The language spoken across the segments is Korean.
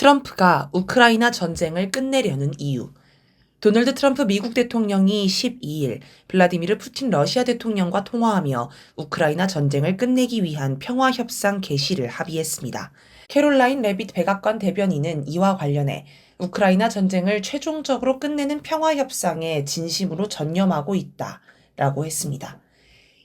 트럼프가 우크라이나 전쟁을 끝내려는 이유. 도널드 트럼프 미국 대통령이 12일 블라디미르 푸틴 러시아 대통령과 통화하며 우크라이나 전쟁을 끝내기 위한 평화협상 개시를 합의했습니다. 캐롤라인 레빗 백악관 대변인은 이와 관련해 우크라이나 전쟁을 최종적으로 끝내는 평화협상에 진심으로 전념하고 있다라고 했습니다.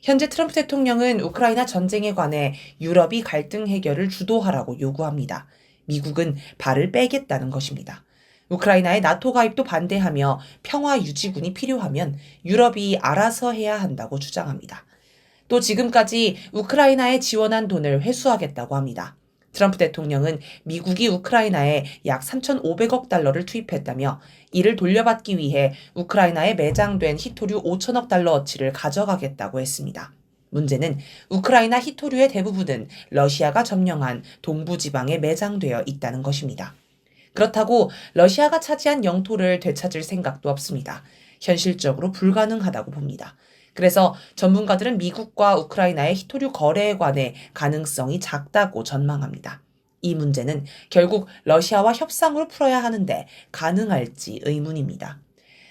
현재 트럼프 대통령은 우크라이나 전쟁에 관해 유럽이 갈등 해결을 주도하라고 요구합니다. 미국은 발을 빼겠다는 것입니다. 우크라이나의 나토 가입도 반대하며 평화 유지군이 필요하면 유럽이 알아서 해야 한다고 주장합니다. 또 지금까지 우크라이나에 지원한 돈을 회수하겠다고 합니다. 트럼프 대통령은 미국이 우크라이나에 약 3,500억 달러를 투입했다며 이를 돌려받기 위해 우크라이나에 매장된 히토류 5천억 달러어치를 가져가겠다고 했습니다. 문제는 우크라이나 히토류의 대부분은 러시아가 점령한 동부 지방에 매장되어 있다는 것입니다. 그렇다고 러시아가 차지한 영토를 되찾을 생각도 없습니다. 현실적으로 불가능하다고 봅니다. 그래서 전문가들은 미국과 우크라이나의 히토류 거래에 관해 가능성이 작다고 전망합니다. 이 문제는 결국 러시아와 협상으로 풀어야 하는데 가능할지 의문입니다.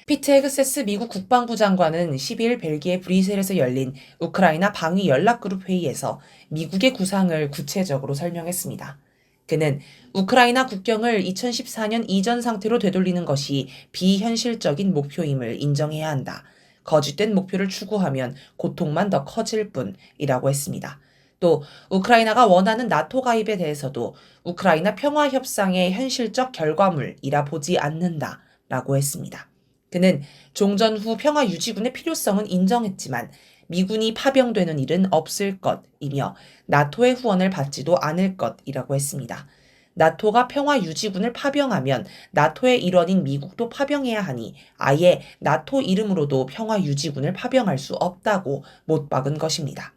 피트 헤그세스 미국 국방부 장관은 12일 벨기에 브뤼셀에서 열린 우크라이나 방위 연락그룹 회의에서 미국의 구상을 구체적으로 설명했습니다. 그는 우크라이나 국경을 2014년 이전 상태로 되돌리는 것이 비현실적인 목표임을 인정해야 한다. 거짓된 목표를 추구하면 고통만 더 커질 뿐이라고 했습니다. 또 우크라이나가 원하는 나토 가입에 대해서도 우크라이나 평화협상의 현실적 결과물이라 보지 않는다라고 했습니다. 그는 종전 후 평화 유지군의 필요성은 인정했지만 미군이 파병되는 일은 없을 것이며 나토의 후원을 받지도 않을 것이라고 했습니다. 나토가 평화 유지군을 파병하면 나토의 일원인 미국도 파병해야 하니 아예 나토 이름으로도 평화 유지군을 파병할 수 없다고 못 박은 것입니다.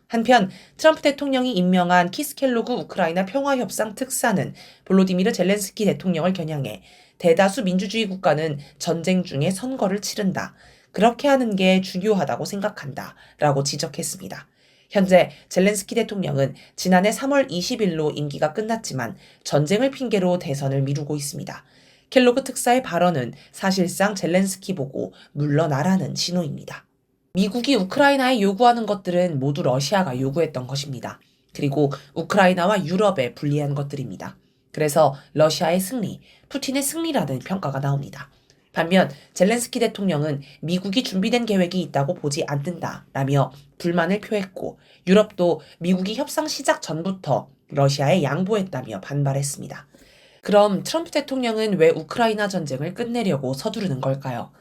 한편 트럼프 대통령이 임명한 키스켈로그 우크라이나 평화협상 특사는 볼로디미르 젤렌스키 대통령을 겨냥해 대다수 민주주의 국가는 전쟁 중에 선거를 치른다. 그렇게 하는 게 중요하다고 생각한다. 라고 지적했습니다. 현재 젤렌스키 대통령은 지난해 3월 20일로 임기가 끝났지만 전쟁을 핑계로 대선을 미루고 있습니다. 켈로그 특사의 발언은 사실상 젤렌스키 보고 물러나라는 신호입니다. 미국이 우크라이나에 요구하는 것들은 모두 러시아가 요구했던 것입니다. 그리고 우크라이나와 유럽에 불리한 것들입니다. 그래서 러시아의 승리, 푸틴의 승리라는 평가가 나옵니다. 반면 젤렌스키 대통령은 미국이 준비된 계획이 있다고 보지 않는다라며 불만을 표했고 유럽도 미국이 협상 시작 전부터 러시아에 양보했다며 반발했습니다. 그럼 트럼프 대통령은 왜 우크라이나 전쟁을 끝내려고 서두르는 걸까요?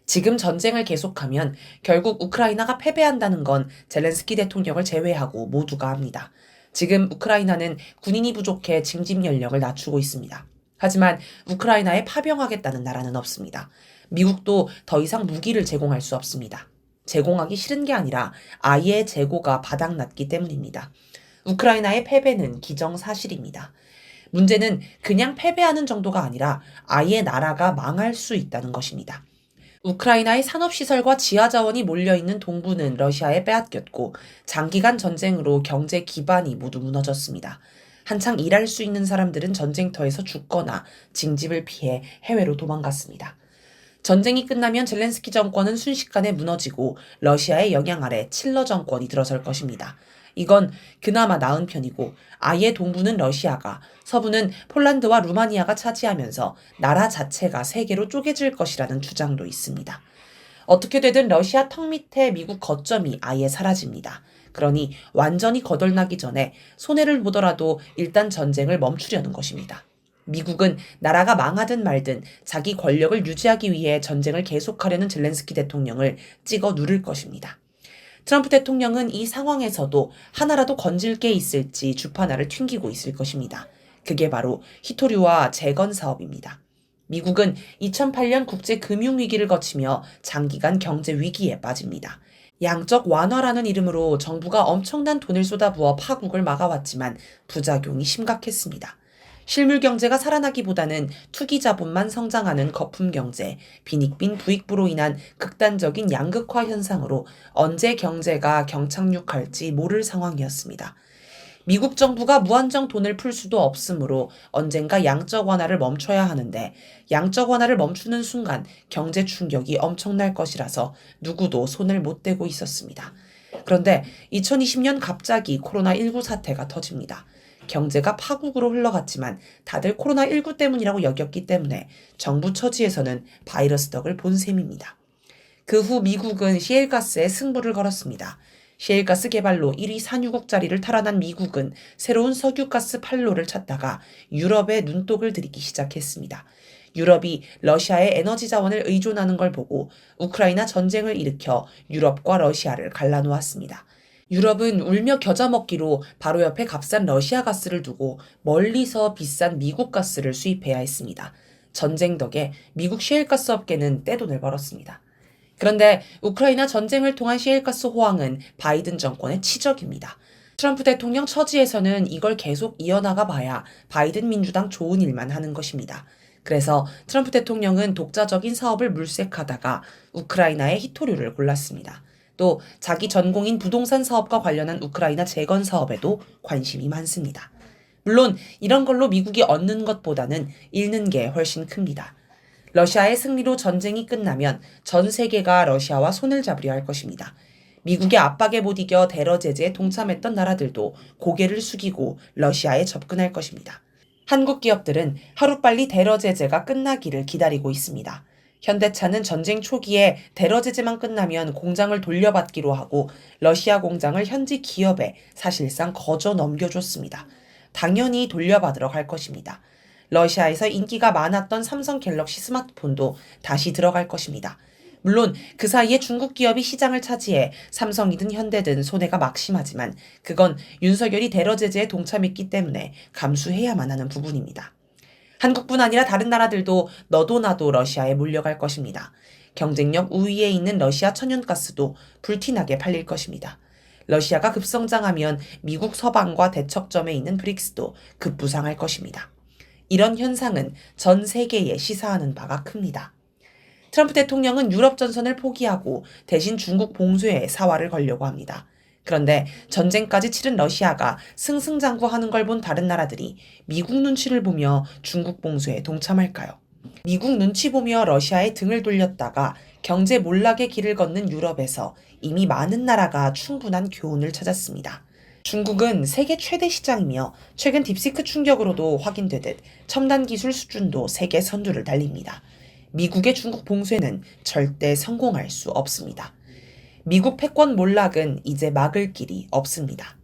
지금 전쟁을 계속하면 결국 우크라이나가 패배한다는 건 젤렌스키 대통령을 제외하고 모두가 압니다. 지금 우크라이나는 군인이 부족해 징집 연령을 낮추고 있습니다. 하지만 우크라이나에 파병하겠다는 나라는 없습니다. 미국도 더 이상 무기를 제공할 수 없습니다. 제공하기 싫은 게 아니라 아예 재고가 바닥났기 때문입니다. 우크라이나의 패배는 기정사실입니다. 문제는 그냥 패배하는 정도가 아니라 아예 나라가 망할 수 있다는 것입니다. 우크라이나의 산업시설과 지하자원이 몰려있는 동부는 러시아에 빼앗겼고 장기간 전쟁으로 경제 기반이 모두 무너졌습니다. 한창 일할 수 있는 사람들은 전쟁터에서 죽거나 징집을 피해 해외로 도망갔습니다. 전쟁이 끝나면 젤렌스키 정권은 순식간에 무너지고 러시아의 영향 아래 칠러 정권이 들어설 것입니다. 이건 그나마 나은 편이고 아예 동부는 러시아가, 서부는 폴란드와 루마니아가 차지하면서 나라 자체가 세 개로 쪼개질 것이라는 주장도 있습니다. 어떻게 되든 러시아 턱 밑에 미국 거점이 아예 사라집니다. 그러니 완전히 거덜나기 전에 손해를 보더라도 일단 전쟁을 멈추려는 것입니다. 미국은 나라가 망하든 말든 자기 권력을 유지하기 위해 전쟁을 계속하려는 젤렌스키 대통령을 찍어 누를 것입니다. 트럼프 대통령은 이 상황에서도 하나라도 건질 게 있을지 주파나를 튕기고 있을 것입니다. 그게 바로 히토류와 재건 사업입니다. 미국은 2008년 국제금융위기를 거치며 장기간 경제 위기에 빠집니다. 양적 완화라는 이름으로 정부가 엄청난 돈을 쏟아부어 파국을 막아왔지만 부작용이 심각했습니다. 실물 경제가 살아나기보다는 투기 자본만 성장하는 거품 경제, 빈익빈 부익부로 인한 극단적인 양극화 현상으로 언제 경제가 경착륙할지 모를 상황이었습니다. 미국 정부가 무한정 돈을 풀 수도 없으므로 언젠가 양적 완화를 멈춰야 하는데 양적 완화를 멈추는 순간 경제 충격이 엄청날 것이라서 누구도 손을 못 대고 있었습니다. 그런데 2020년 갑자기 코로나19 사태가 터집니다. 경제가 파국으로 흘러갔지만 다들 코로나19 때문이라고 여겼기 때문에 정부 처지에서는 바이러스 덕을 본 셈입니다. 그 후 미국은 시엘가스에 승부를 걸었습니다. 시엘가스 개발로 1위 산유국 자리를 탈환한 미국은 새로운 석유가스 판로를 찾다가 유럽에 눈독을 들이기 시작했습니다. 유럽이 러시아의 에너지 자원을 의존하는 걸 보고 우크라이나 전쟁을 일으켜 유럽과 러시아를 갈라놓았습니다. 유럽은 울며 겨자 먹기로 바로 옆에 값싼 러시아 가스를 두고 멀리서 비싼 미국 가스를 수입해야 했습니다. 전쟁 덕에 미국 시엘가스 업계는 떼돈을 벌었습니다. 그런데 우크라이나 전쟁을 통한 시엘가스 호황은 바이든 정권의 치적입니다. 트럼프 대통령 처지에서는 이걸 계속 이어나가 봐야 바이든 민주당 좋은 일만 하는 것입니다. 그래서 트럼프 대통령은 독자적인 사업을 물색하다가 우크라이나의 히토류를 골랐습니다. 또 자기 전공인 부동산 사업과 관련한 우크라이나 재건 사업에도 관심이 많습니다. 물론 이런 걸로 미국이 얻는 것보다는 잃는 게 훨씬 큽니다. 러시아의 승리로 전쟁이 끝나면 전 세계가 러시아와 손을 잡으려 할 것입니다. 미국의 압박에 못 이겨 대러 제재에 동참했던 나라들도 고개를 숙이고 러시아에 접근할 것입니다. 한국 기업들은 하루빨리 대러 제재가 끝나기를 기다리고 있습니다. 현대차는 전쟁 초기에 대러 제재만 끝나면 공장을 돌려받기로 하고 러시아 공장을 현지 기업에 사실상 거저 넘겨줬습니다. 당연히 돌려받으러 갈 것입니다. 러시아에서 인기가 많았던 삼성 갤럭시 스마트폰도 다시 들어갈 것입니다. 물론 그 사이에 중국 기업이 시장을 차지해 삼성이든 현대든 손해가 막심하지만 그건 윤석열이 대러 제재에 동참했기 때문에 감수해야만 하는 부분입니다. 한국뿐 아니라 다른 나라들도 너도 나도 러시아에 몰려갈 것입니다. 경쟁력 우위에 있는 러시아 천연가스도 불티나게 팔릴 것입니다. 러시아가 급성장하면 미국 서방과 대척점에 있는 브릭스도 급부상할 것입니다. 이런 현상은 전 세계에 시사하는 바가 큽니다. 트럼프 대통령은 유럽 전선을 포기하고 대신 중국 봉쇄에 사활을 걸려고 합니다. 그런데 전쟁까지 치른 러시아가 승승장구하는 걸 본 다른 나라들이 미국 눈치를 보며 중국 봉쇄에 동참할까요? 미국 눈치 보며 러시아에 등을 돌렸다가 경제 몰락의 길을 걷는 유럽에서 이미 많은 나라가 충분한 교훈을 찾았습니다. 중국은 세계 최대 시장이며 최근 딥시크 충격으로도 확인되듯 첨단 기술 수준도 세계 선두를 달립니다. 미국의 중국 봉쇄는 절대 성공할 수 없습니다. 미국 패권 몰락은 이제 막을 길이 없습니다.